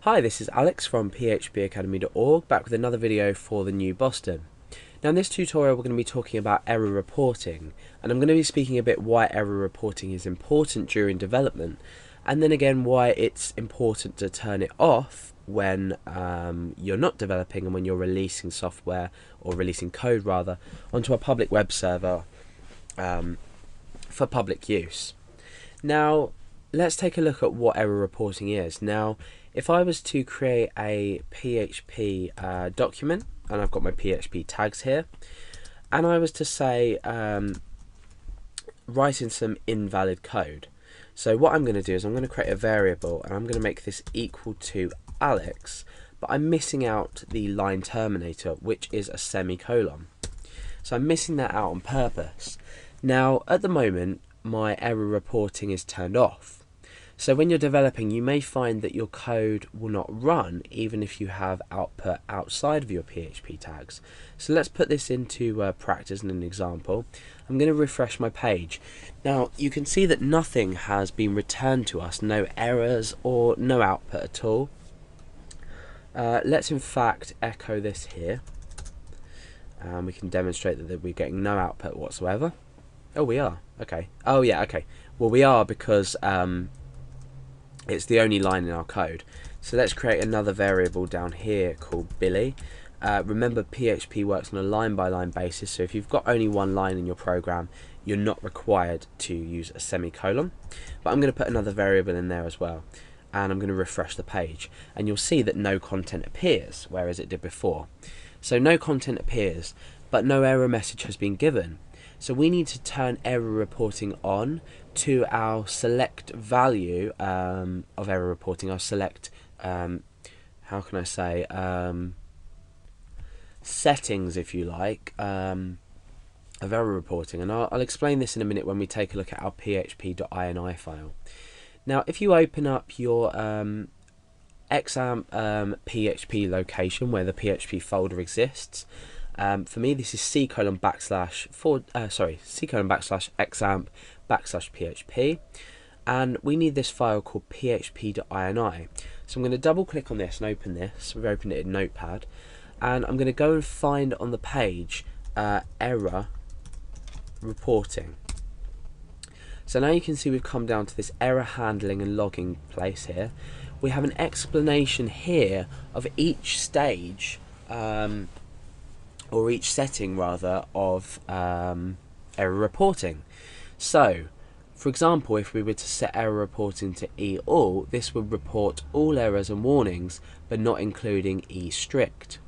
Hi, this is Alex from phpacademy.org, back with another video for the new Boston. Now in this tutorial we're going to be talking about error reporting, and I'm going to be speaking a bit why error reporting is important during development, and then again why it's important to turn it off when you're not developing and when you're releasing software, or releasing code rather, onto a public web server for public use. Now let's take a look at what error reporting is. Now if I was to create a PHP document, and I've got my PHP tags here, and I was to say write in some invalid code. So what I'm going to do is I'm going to create a variable, and I'm going to make this equal to Alex, but I'm missing out the line terminator, which is a semicolon. So I'm missing that out on purpose. Now at the moment my error reporting is turned off. So when you're developing, you may find that your code will not run even if you have output outside of your PHP tags. So let's put this into practice in an example. I'm going to refresh my page. Now you can see that nothing has been returned to us, no errors or no output at all. Let's in fact echo this here, and we can demonstrate that we're getting no output whatsoever. Oh, we are. Okay. Oh yeah, okay. Well, we are because it's the only line in our code. So let's create another variable down here called Billy. Remember, PHP works on a line-by-line basis, so if you've got only one line in your program, you're not required to use a semicolon. But I'm going to put another variable in there as well, and I'm going to refresh the page, and you'll see that no content appears, whereas it did before. So no content appears, but no error message has been given. So we need to turn error reporting on to our select value of error reporting, our select, how can I say, settings, if you like, of error reporting. And I'll explain this in a minute when we take a look at our php.ini file. Now if you open up your examp PHP location where the PHP folder exists, for me this is c:\examp /examp/php, and we need this file called php.ini. So I'm going to double click on this and open this. We've opened it in Notepad, and I'm going to go and find on the page error reporting. So now you can see we've come down to this error handling and logging place here. We have an explanation here of each stage, or each setting rather, of error reporting. So for example, if we were to set error reporting to E_all, this would report all errors and warnings, but not including E_strict.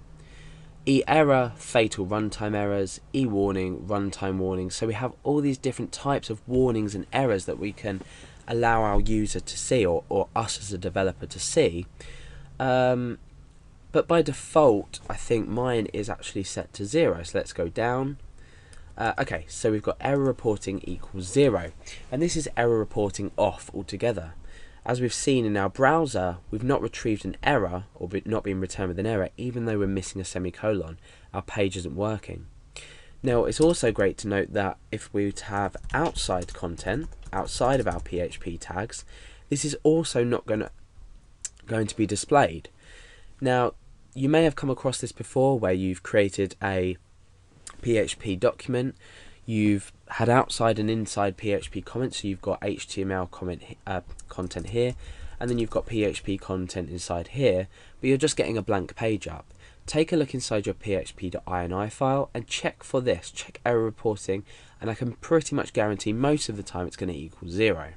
E_error, fatal runtime errors. E_warning, runtime warnings. So we have all these different types of warnings and errors that we can allow our user to see, or us as a developer to see. But by default, I think mine is actually set to 0. So let's go down. Okay, so we've got error reporting equals 0. And this is error reporting off altogether. As we've seen in our browser, we've not retrieved an error, or not been returned with an error, even though we're missing a semicolon. Our page isn't working. Now, it's also great to note that if we were to have outside content, outside of our PHP tags, this is also not going to be displayed. Now, you may have come across this before, where you've created a PHP document, you've had outside and inside PHP comments, so you've got HTML content here, and then you've got PHP content inside here, but you're just getting a blank page up. Take a look inside your php.ini file and check for this, check error reporting, and I can pretty much guarantee most of the time it's going to equal 0.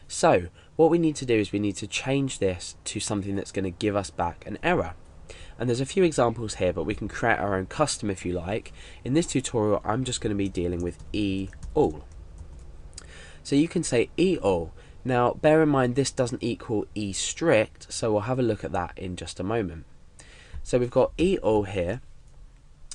So what we need to do is we need to change this to something that's going to give us back an error. And there's a few examples here, but we can create our own custom if you like. In this tutorial I'm just going to be dealing with E_all. So you can say E_all. Now bear in mind this doesn't equal E_strict, so we'll have a look at that in just a moment. So we've got E_all here.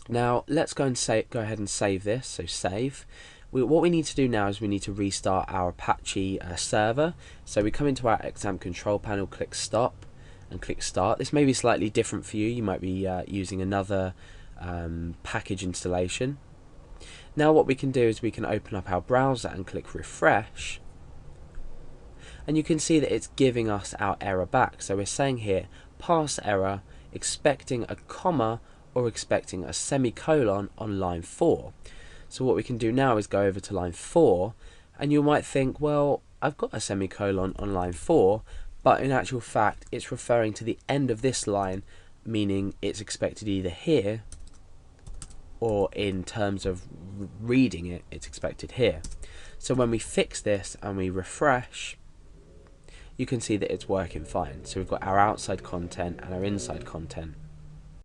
Now let's go ahead and save this. So save. What we need to do now is we need to restart our Apache server. So we come into our examp control panel, click stop, and click start. This may be slightly different for you. You might be using another package installation. Now what we can do is we can open up our browser and click refresh, And you can see that it's giving us our error back. So we're saying here, pass error, expecting a comma or expecting a semicolon on line 4. So what we can do now is go over to line 4, and you might think, well, I've got a semicolon on line 4, but in actual fact it's referring to the end of this line, meaning it's expected either here, or in terms of reading it, it's expected here. So when we fix this and we refresh, you can see that it's working fine. So we've got our outside content and our inside content.